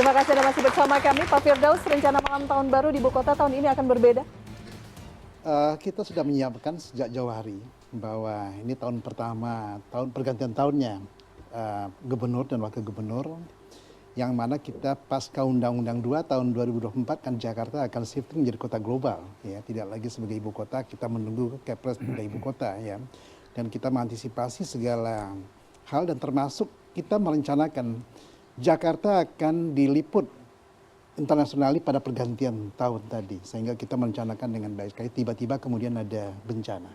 Terima kasih Anda masih bersama kami. Pak Firdaus, rencana malam tahun baru di Ibu Kota tahun ini akan berbeda? Kita sudah menyiapkan sejak jauh hari bahwa ini tahun pertama, tahun pergantian tahunnya gubernur dan wakil gubernur, yang mana kita pasca Undang-Undang 2 tahun 2024 kan Jakarta akan shifting menjadi kota global, ya, tidak lagi sebagai ibu kota, kita menunggu Kepres menjadi ibu kota, ya, dan kita mengantisipasi segala hal dan termasuk kita merencanakan Jakarta akan diliput internasionali pada pergantian tahun tadi, sehingga kita merencanakan dengan baik sekali. Tiba-tiba kemudian ada bencana,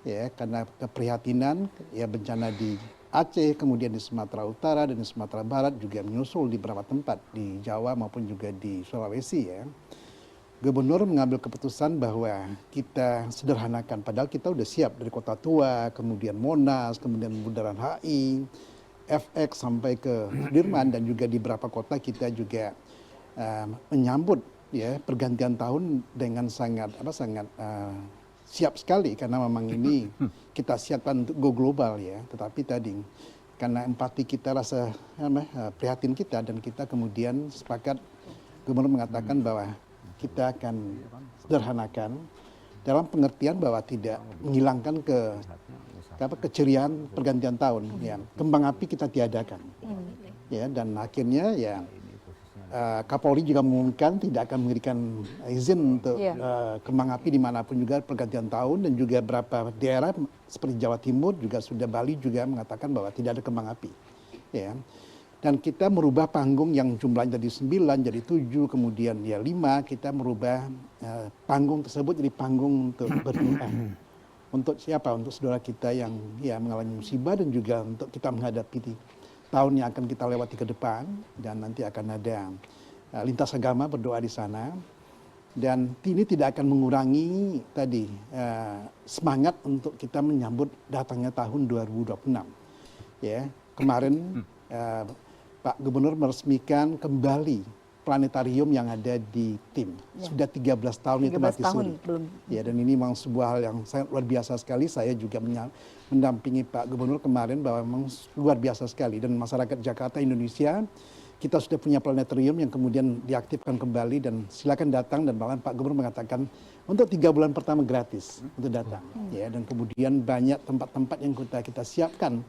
ya, karena keprihatinan, ya, bencana di Aceh, kemudian di Sumatera Utara dan di Sumatera Barat juga menyusul di beberapa tempat di Jawa maupun juga di Sulawesi, ya. Gubernur mengambil keputusan bahwa kita sederhanakan, padahal kita udah siap dari Kota Tua, kemudian Monas, kemudian Bundaran HI, FX sampai ke Sudirman, dan juga di beberapa kota kita juga menyambut, ya, pergantian tahun dengan sangat siap sekali, karena memang ini kita siapkan untuk go global, ya. Tetapi tadi karena empati kita, rasa prihatin kita, dan kita kemudian sepakat, gubernur mengatakan bahwa kita akan sederhanakan dalam pengertian bahwa tidak menghilangkan keceriaan pergantian tahun, ya. Kembang api kita tiadakan, ya, dan akhirnya, ya, Kapolri juga mengumumkan tidak akan memberikan izin untuk kembang api dimanapun juga pergantian tahun, dan juga beberapa daerah seperti Jawa Timur juga sudah, Bali juga mengatakan bahwa tidak ada kembang api, ya. Dan kita merubah panggung yang jumlahnya dari 9 jadi 7, kemudian ya 5, kita merubah panggung tersebut jadi panggung untuk berdoa. Untuk siapa? Untuk saudara kita yang, ya, mengalami musibah, dan juga untuk kita menghadapi tahun yang akan kita lewati ke depan, dan nanti akan ada lintas agama berdoa di sana, dan ini tidak akan mengurangi tadi semangat untuk kita menyambut datangnya tahun 2026. Ya, kemarin Pak Gubernur meresmikan kembali planetarium yang ada di Tim. Sudah 13 tahun itu mati suri. Ya, dan ini memang sebuah hal yang sangat luar biasa sekali. Saya juga mendampingi Pak Gubernur kemarin bahwa memang luar biasa sekali. Dan masyarakat Jakarta, Indonesia, kita sudah punya planetarium yang kemudian diaktifkan kembali, dan silakan datang, dan bahkan Pak Gubernur mengatakan untuk 3 bulan pertama gratis untuk datang, ya. Dan kemudian banyak tempat-tempat yang kita siapkan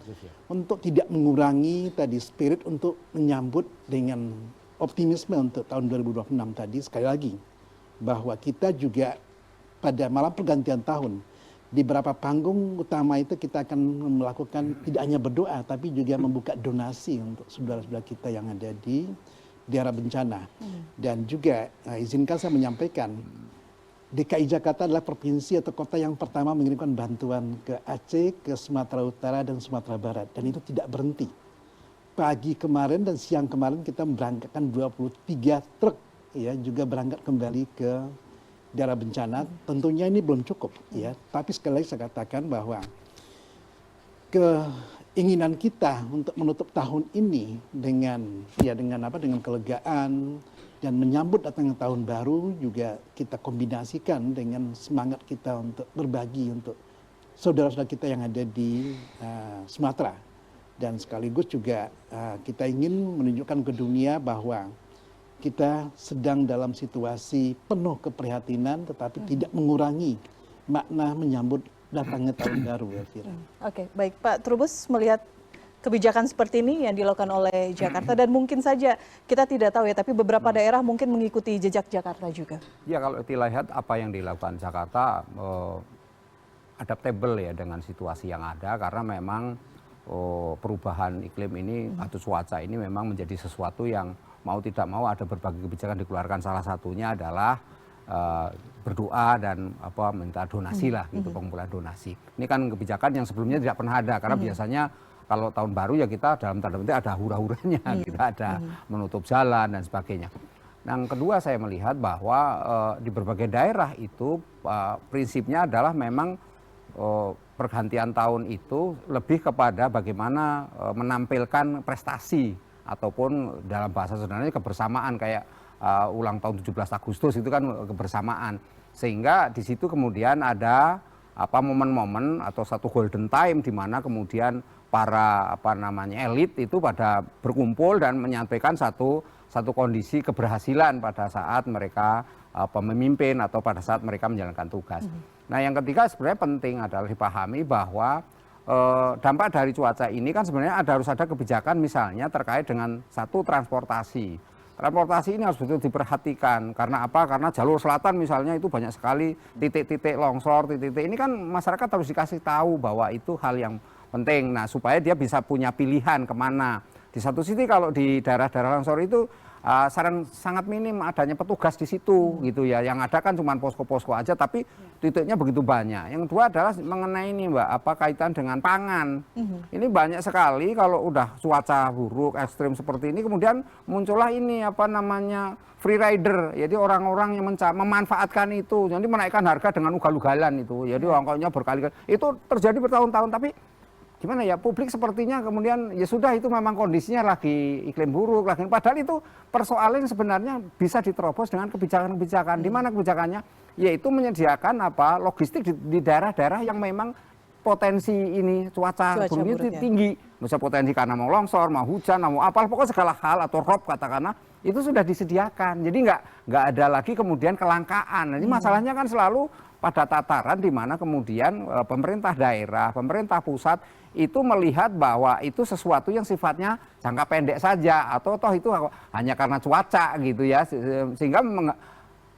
untuk tidak mengurangi tadi spirit untuk menyambut dengan optimisme untuk tahun 2026 tadi. Sekali lagi bahwa kita juga pada malam pergantian tahun di beberapa panggung utama itu kita akan melakukan tidak hanya berdoa, tapi juga membuka donasi untuk saudara-saudara kita yang ada di daerah bencana. Dan juga izinkan saya menyampaikan, DKI Jakarta adalah provinsi atau kota yang pertama mengirimkan bantuan ke Aceh, ke Sumatera Utara dan Sumatera Barat, dan itu tidak berhenti. Pagi kemarin dan siang kemarin kita berangkatkan 23 truk, ya, juga berangkat kembali ke daerah bencana. Tentunya ini belum cukup, ya, tapi sekali lagi saya katakan bahwa keinginan kita untuk menutup tahun ini dengan kelegaan dan menyambut datangnya tahun baru juga kita kombinasikan dengan semangat kita untuk berbagi untuk saudara-saudara kita yang ada di Sumatera. Dan sekaligus juga kita ingin menunjukkan ke dunia bahwa kita sedang dalam situasi penuh keprihatinan, tetapi tidak mengurangi makna menyambut datangnya tahun baru, Elvira. Oke, baik Pak Trubus, melihat kebijakan seperti ini yang dilakukan oleh Jakarta, dan mungkin saja kita tidak tahu, ya, tapi beberapa daerah mungkin mengikuti jejak Jakarta juga. Ya, kalau dilihat apa yang dilakukan Jakarta adaptable, ya, dengan situasi yang ada, karena memang perubahan iklim ini atau cuaca ini memang menjadi sesuatu yang mau tidak mau ada berbagai kebijakan dikeluarkan. Salah satunya adalah berdoa dan minta donasi lah, gitu, pengumpulan donasi. Ini kan kebijakan yang sebelumnya tidak pernah ada, karena biasanya kalau tahun baru ya kita dalam tanda petik ada hura-huranya, kita ada menutup jalan dan sebagainya. Yang kedua, saya melihat bahwa di berbagai daerah itu prinsipnya adalah memang pergantian tahun itu lebih kepada bagaimana menampilkan prestasi ataupun dalam bahasa sederhananya kebersamaan, kayak ulang tahun 17 Agustus itu kan kebersamaan, sehingga di situ kemudian ada momen-momen atau satu golden time di mana kemudian para elit itu pada berkumpul dan menyampaikan satu satu kondisi keberhasilan pada saat mereka memimpin atau pada saat mereka menjalankan tugas. Nah, yang ketiga sebenarnya penting adalah dipahami bahwa dampak dari cuaca ini kan sebenarnya harus ada kebijakan misalnya terkait dengan satu transportasi. Transportasi ini harus betul diperhatikan. Karena apa? Karena jalur selatan misalnya itu banyak sekali titik-titik longsor, titik-titik ini kan masyarakat harus dikasih tahu bahwa itu hal yang penting. Nah, supaya dia bisa punya pilihan kemana. Di satu sisi kalau di daerah-daerah longsor itu sangat minim adanya petugas di situ gitu ya. Yang ada kan cuma posko-posko aja, tapi titiknya begitu banyak. Yang kedua adalah mengenai ini Mbak, apa kaitan dengan pangan. Ini banyak sekali kalau udah cuaca buruk, ekstrim seperti ini, kemudian muncullah ini apa namanya free rider. Jadi orang-orang yang memanfaatkan itu, jadi menaikkan harga dengan ugal-ugalan itu. Jadi ongkosnya berkali-kali. Itu terjadi bertahun-tahun, tapi gimana ya, publik sepertinya kemudian ya sudah itu memang kondisinya lagi iklim buruk lagi, padahal itu persoalan sebenarnya bisa diterobos dengan kebijakan-kebijakan. Di mana kebijakannya? Yaitu menyediakan apa logistik di daerah-daerah yang memang potensi ini cuaca buruk ini tinggi. Misalnya potensi karena mau longsor, mau hujan, mau apa, pokoknya segala hal atau rob katakanlah itu sudah disediakan. Jadi nggak ada lagi kemudian kelangkaan. Jadi masalahnya kan selalu pada tataran di mana kemudian pemerintah daerah, pemerintah pusat itu melihat bahwa itu sesuatu yang sifatnya jangka pendek saja atau toh itu hanya karena cuaca gitu ya, sehingga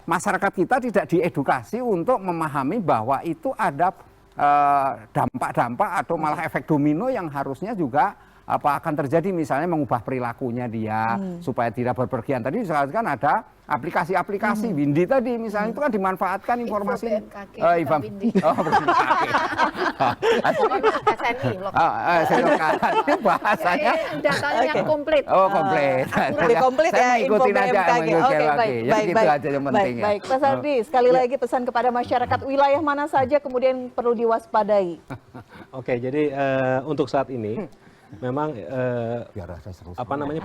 masyarakat kita tidak diedukasi untuk memahami bahwa itu ada dampak-dampak atau malah efek domino yang harusnya juga akan terjadi, misalnya mengubah perilakunya dia supaya tidak berpergian. Tadi misalkan ada aplikasi-aplikasi Windy tadi misalnya itu kan dimanfaatkan informasi bahasanya datanya komplit. Komplit ya info BMKG. Oke, baik. Aja yang penting. Baik, Pak Sardi, sekali lagi pesan kepada masyarakat wilayah mana saja kemudian perlu diwaspadai. Oke, jadi untuk saat ini memang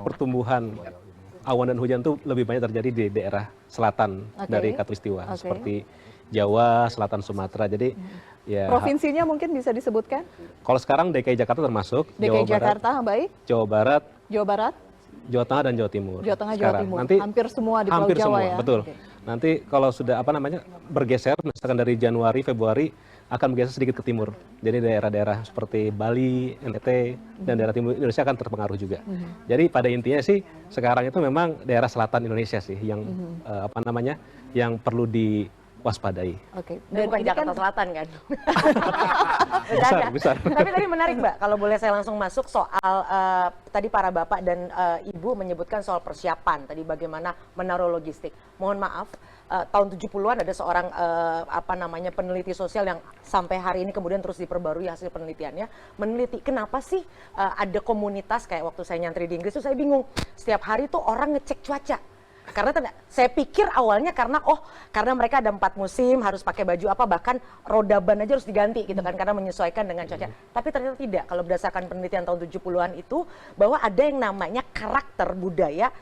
pertumbuhan awan dan hujan itu lebih banyak terjadi di daerah selatan dari Katulistiwa, seperti Jawa, Selatan Sumatera. Jadi ya provinsinya mungkin bisa disebutkan? Kalau sekarang DKI Jakarta termasuk, DKI Jakarta, baik. Jawa Barat, Jawa Tengah dan Jawa Timur. Jawa Tengah, Jawa Timur. Nanti hampir semua di Pulau Jawa ya. Betul. Nanti kalau sudah bergeser misalkan dari Januari, Februari akan bergeser sedikit ke timur. Jadi daerah-daerah seperti Bali, NTT, dan daerah timur Indonesia akan terpengaruh juga. Jadi pada intinya sih sekarang itu memang daerah selatan Indonesia sih yang yang perlu diwaspadai. Oke. Dan bukan Jakarta Selatan kan? Besar. Tapi tadi menarik Mbak, kalau boleh saya langsung masuk soal tadi para bapak dan ibu menyebutkan soal persiapan, tadi bagaimana menaruh logistik. Mohon maaf, tahun 70-an ada seorang peneliti sosial yang sampai hari ini kemudian terus diperbarui hasil penelitiannya, meneliti kenapa sih ada komunitas kayak waktu saya nyantri di Inggris itu saya bingung, setiap hari tuh orang ngecek cuaca. Karena saya pikir awalnya karena mereka ada 4 musim harus pakai baju apa, bahkan roda ban aja harus diganti gitu kan karena menyesuaikan dengan cuaca. Tapi ternyata tidak. Kalau berdasarkan penelitian tahun 70-an itu bahwa ada yang namanya karakter budaya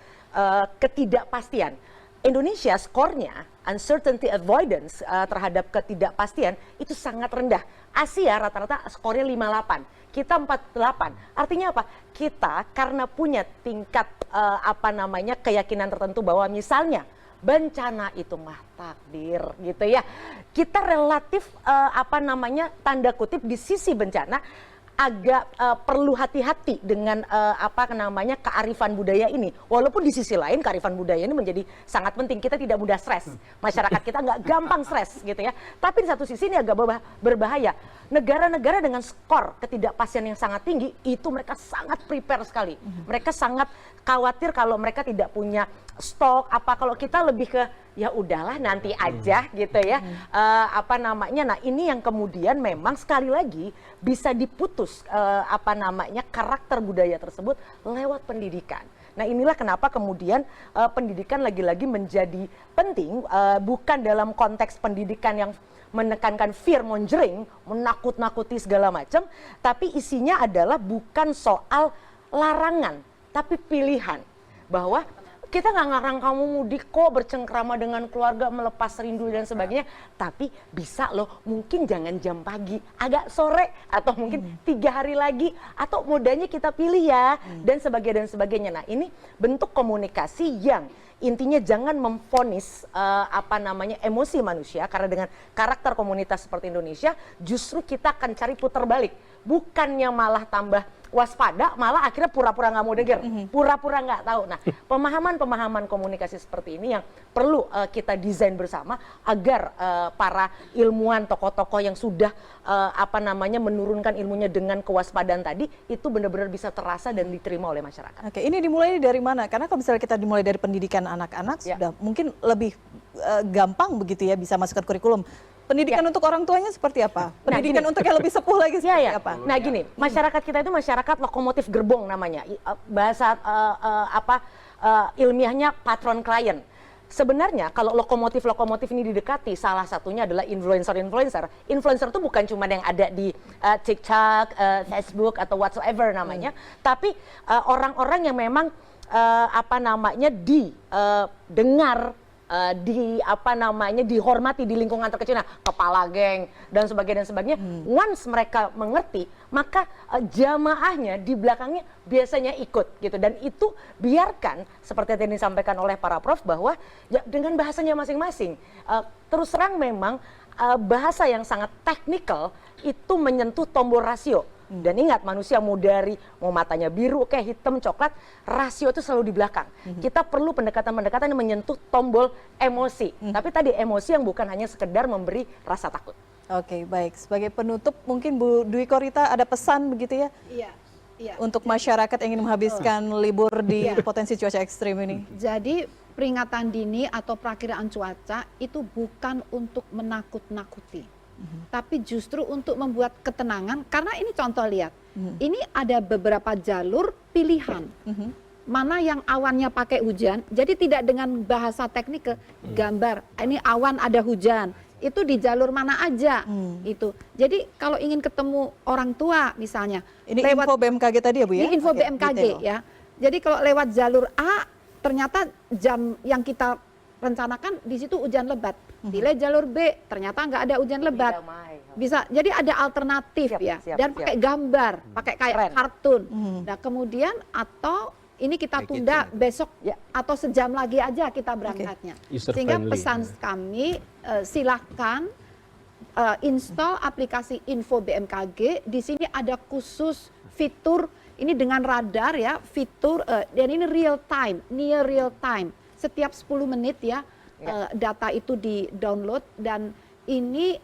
ketidakpastian. Indonesia skornya uncertainty avoidance terhadap ketidakpastian itu sangat rendah. Asia rata-rata skornya 58, kita 48. Artinya apa? Kita karena punya tingkat keyakinan tertentu bahwa misalnya bencana itu mah takdir gitu ya. Kita relatif tanda kutip di sisi bencana agak perlu hati-hati dengan kearifan budaya ini. Walaupun di sisi lain kearifan budaya ini menjadi sangat penting. Kita tidak mudah stres. Masyarakat kita nggak gampang stres gitu ya. Tapi di satu sisi ini agak berbahaya. Negara-negara dengan skor ketidakpastian yang sangat tinggi itu mereka sangat prepare sekali. Mereka sangat khawatir kalau mereka tidak punya stok kalau kita lebih ke ya udahlah nanti aja gitu ya. Nah ini yang kemudian memang sekali lagi bisa diputus karakter budaya tersebut lewat pendidikan. Nah inilah kenapa kemudian pendidikan lagi-lagi menjadi penting, bukan dalam konteks pendidikan yang menekankan fear mongering, menakut-nakuti segala macam, tapi isinya adalah bukan soal larangan, tapi pilihan. Bahwa kita nggak ngarang kamu mudik kok, bercengkrama dengan keluarga, melepas rindu dan sebagainya. Tapi bisa loh, mungkin jangan jam pagi, agak sore, atau mungkin 3 hari lagi, atau modanya kita pilih ya, dan sebagainya. Nah, ini bentuk komunikasi yang intinya jangan memvonis emosi manusia, karena dengan karakter komunitas seperti Indonesia justru kita akan cari putar balik, bukannya malah tambah waspada, malah akhirnya pura-pura nggak mau dengar, pura-pura nggak tahu. Nah, pemahaman komunikasi seperti ini yang perlu kita desain bersama agar para ilmuwan, tokoh-tokoh yang sudah menurunkan ilmunya dengan kewaspadaan tadi itu benar-benar bisa terasa dan diterima oleh masyarakat. Oke, ini dimulai dari mana? Karena kalau misalnya kita dimulai dari pendidikan anak-anak sudah mungkin lebih gampang begitu ya bisa masuk ke kurikulum. Pendidikan untuk orang tuanya seperti apa? Pendidikan untuk yang lebih sepuh lagi seperti apa? Nah gini, masyarakat kita itu masyarakat lokomotif gerbong namanya. Bahasa ilmiahnya patron klien. Sebenarnya kalau lokomotif ini didekati, salah satunya adalah influencer. Influencer itu bukan cuma yang ada di TikTok, Facebook atau whatsoever namanya, tapi orang-orang yang memang didengar, dihormati di lingkungan terkecil, nah, kepala geng dan sebagainya. Once mereka mengerti, maka jamaahnya di belakangnya biasanya ikut gitu, dan itu biarkan seperti yang disampaikan oleh para prof bahwa ya dengan bahasanya masing-masing. Terus terang memang bahasa yang sangat teknikal itu menyentuh tombol rasio. Dan ingat, manusia mau matanya biru, kayak hitam, coklat, rasio itu selalu di belakang. Kita perlu pendekatan-pendekatan yang menyentuh tombol emosi. Tapi tadi emosi yang bukan hanya sekedar memberi rasa takut. Oke, baik. Sebagai penutup, mungkin Bu Dwi Korita ada pesan begitu ya? Iya. Untuk masyarakat yang ingin menghabiskan libur di potensi cuaca ekstrim ini. Jadi peringatan dini atau perakiraan cuaca itu bukan untuk menakut-nakuti. Tapi justru untuk membuat ketenangan, karena ini contoh lihat, ini ada beberapa jalur pilihan, mana yang awannya pakai hujan, jadi tidak dengan bahasa teknik gambar, ini awan ada hujan, itu di jalur mana aja, itu. Jadi kalau ingin ketemu orang tua misalnya, ini info BMKG tadi ya Bu ya? Ini info BMKG ya, jadi kalau lewat jalur A, ternyata jam yang kita rencanakan di situ hujan lebat. Delay jalur B, ternyata nggak ada hujan lebat. Bisa, jadi ada alternatif dan pakai gambar, pakai kayak kartun. Nah kemudian atau ini kita tunda besok atau sejam lagi aja kita berangkatnya. Sehingga pesan kami silakan install aplikasi Info BMKG. Di sini ada khusus fitur ini dengan radar ya, fitur dan ini real time, near real time. Setiap 10 menit ya, data itu di-download, dan ini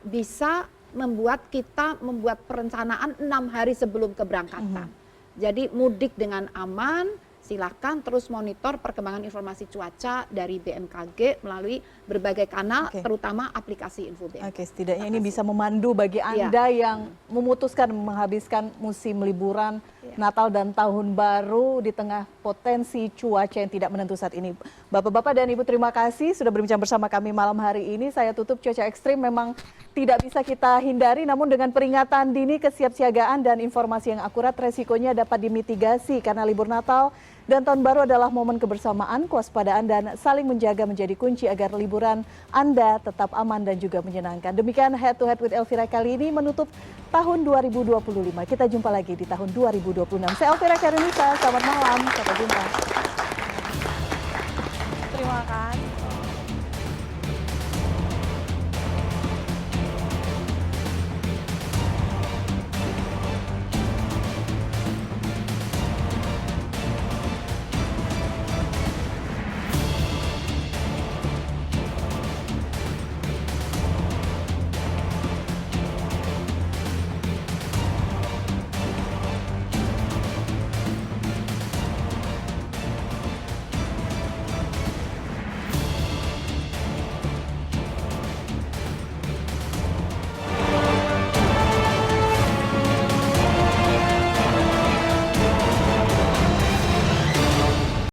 bisa membuat kita membuat perencanaan 6 hari sebelum keberangkatan. Jadi mudik dengan aman, silakan terus monitor perkembangan informasi cuaca dari BMKG melalui berbagai kanal, terutama aplikasi Info BMKG. Oke, setidaknya ini bisa memandu bagi Anda yang memutuskan menghabiskan musim liburan Natal dan Tahun Baru di tengah potensi cuaca yang tidak menentu saat ini. Bapak-bapak dan Ibu, terima kasih sudah berbincang bersama kami malam hari ini. Saya tutup, cuaca ekstrim memang tidak bisa kita hindari, namun dengan peringatan dini, kesiapsiagaan dan informasi yang akurat, resikonya dapat dimitigasi karena libur Natal dan Tahun Baru adalah momen kebersamaan, kewaspadaan, dan saling menjaga menjadi kunci agar liburan Anda tetap aman dan juga menyenangkan. Demikian Head to Head with Elvira kali ini menutup tahun 2025. Kita jumpa lagi di tahun 2026. Saya Elvira Karinisa, selamat malam, sampai jumpa.